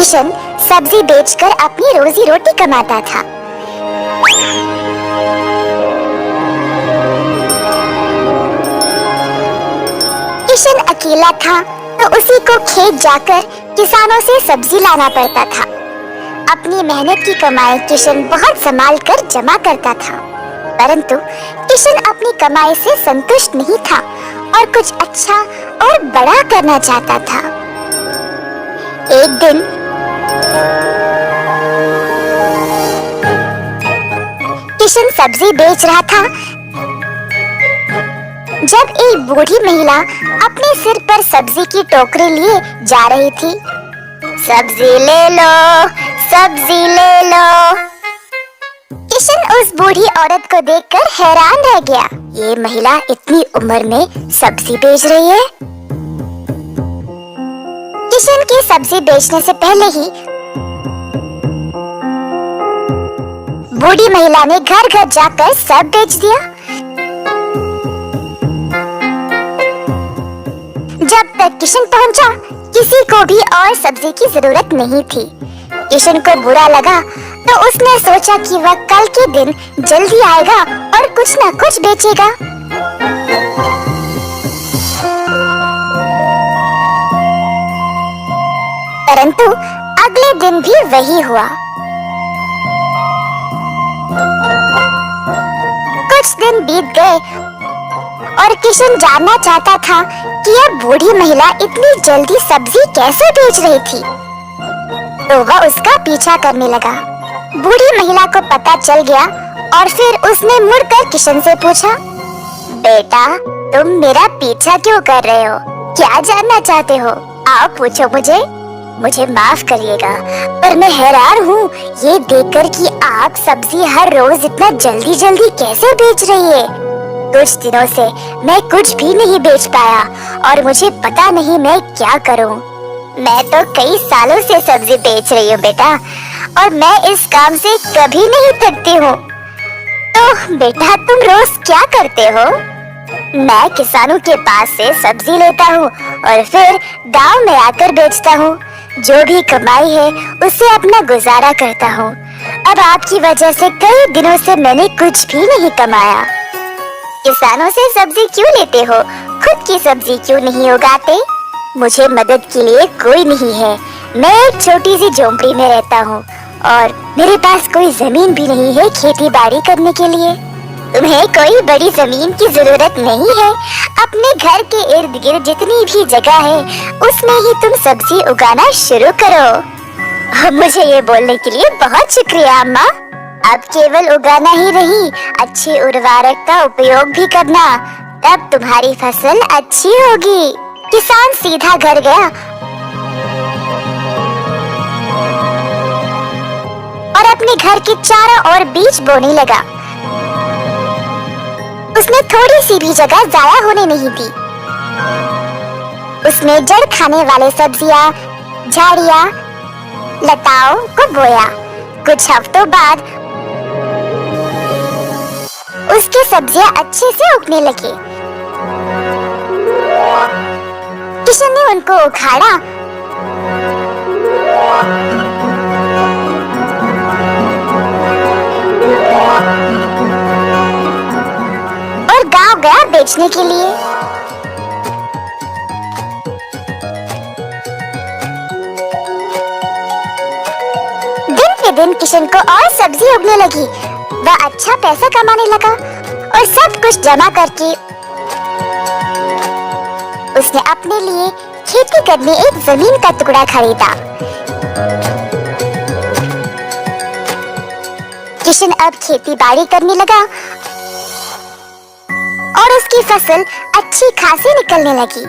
किशन सब्जी बेचकर अपनी रोजी रोटी कमाता था। किशन अकेला था तो उसी को खेत जाकर किसानों से सब्जी लाना पड़ता था। अपनी मेहनत की कमाई किशन बहुत संभाल कर जमा करता था, परंतु किशन अपनी कमाई से संतुष्ट नहीं था और कुछ अच्छा और बड़ा करना चाहता था। एक दिन किशन सब्जी बेच रहा था जब एक बूढ़ी महिला अपने सिर पर सब्जी की टोकरी लिए जा रही थी। सब्जी ले लो, सब्जी ले लो। किशन उस बूढ़ी औरत को देखकर हैरान रह गया। ये महिला इतनी उम्र में सब्जी बेच रही है। किशन के सब्जी बेचने से पहले ही बूढ़ी महिला ने घर घर जाकर सब बेच दिया। जब तक किशन पहुंचा, किसी को भी और सब्जी की जरूरत नहीं थी। किशन को बुरा लगा तो उसने सोचा कि वह कल के दिन जल्दी आएगा और कुछ न कुछ बेचेगा। परंतु अगले दिन भी वही हुआ। कुछ दिन बीत गए और किशन जानना चाहता था कि यह बूढ़ी महिला इतनी जल्दी सब्जी कैसे बेच रही थी, तो वह उसका पीछा करने लगा। बूढ़ी महिला को पता चल गया और फिर उसने मुड़कर किशन से पूछा, बेटा तुम मेरा पीछा क्यों कर रहे हो? क्या जानना चाहते हो? आओ पूछो मुझे माफ करिएगा, पर मैं हैरान हूँ ये देखकर कि आप सब्जी हर रोज इतना जल्दी जल्दी कैसे बेच रही है। कुछ दिनों से मैं कुछ भी नहीं बेच पाया और मुझे पता नहीं मैं क्या करूं। मैं तो कई सालों से सब्जी बेच रही हूँ बेटा, और मैं इस काम से कभी नहीं थकती हूँ। तो बेटा तुम रोज क्या करते हो? मैं किसानों के पास से सब्जी लेता हूँ और फिर गांव में आकर बेचता हूँ। जो भी कमाई है उससे अपना गुजारा करता हूँ। अब आपकी वजह से कई दिनों से मैंने कुछ भी नहीं कमाया। किसानों से सब्जी क्यों लेते हो? खुद की सब्जी क्यों नहीं उगाते? मुझे मदद के लिए कोई नहीं है। मैं एक छोटी सी झोंपड़ी में रहता हूँ और मेरे पास कोई जमीन भी नहीं है खेती बाड़ी करने के लिए। तुम्हें कोई बड़ी जमीन की जरूरत नहीं है। अपने घर के इर्द गिर्द जितनी भी जगह है उसमें ही तुम सब्जी उगाना शुरू करो। मुझे ये बोलने के लिए बहुत शुक्रिया अम्मा। अब केवल उगाना ही नहीं, अच्छी उर्वरक का उपयोग भी करना, तब तुम्हारी फसल अच्छी होगी। किसान सीधा घर गया और अपने घर के चारों ओर बीज बोने लगा। उसने थोड़ी सी भी जगह जाया होने नहीं दी। उसने जड़ खाने वाले सब्जियां, झाड़ियां, लताओं को बोया। कुछ हफ्तों बाद उसकी सब्जियां अच्छे से उगने लगी। किशन ने उनको उखाड़ा और गांव गया बेचने के लिए। दिन पे दिन किशन को और सब्जी उगने लगी। वह अच्छा पैसा कमाने लगा और सब कुछ जमा करके उसने अपने लिए खेती करने एक जमीन का टुकड़ा खरीदा। किशन अब खेती बाड़ी करने लगा और उसकी फसल अच्छी खासी निकलने लगी।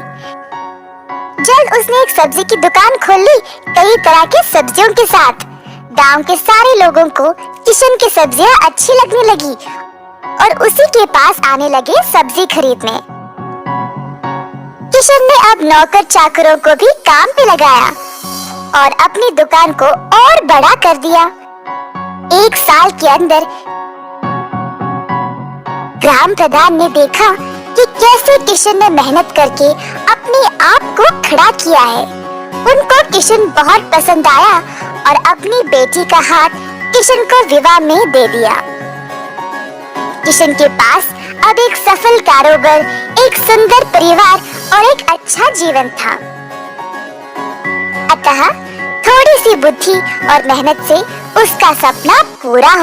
जल्द उसने एक सब्जी की दुकान खोल ली, कई तरह के सब्जियों के साथ। गांव के सारे लोगों को किशन की सब्जियां अच्छी लगने लगी और उसी के पास आने लगे सब्जी खरीदने। किशन ने अब नौकर चाकरों को भी काम पे लगाया और अपनी दुकान को और बड़ा कर दिया। एक साल के अंदर ग्राम प्रधान ने देखा कि कैसे किशन ने मेहनत करके अपने आप को खड़ा किया है उनको किशन बहुत पसंद आया और अपनी बेटी का हाथ किशन को विवाह में दे दिया। किशन के पास अब एक सफल कारोबार, एक सुंदर परिवार और एक अच्छा जीवन था। अतः थोड़ी सी बुद्धि और मेहनत से उसका सपना पूरा हो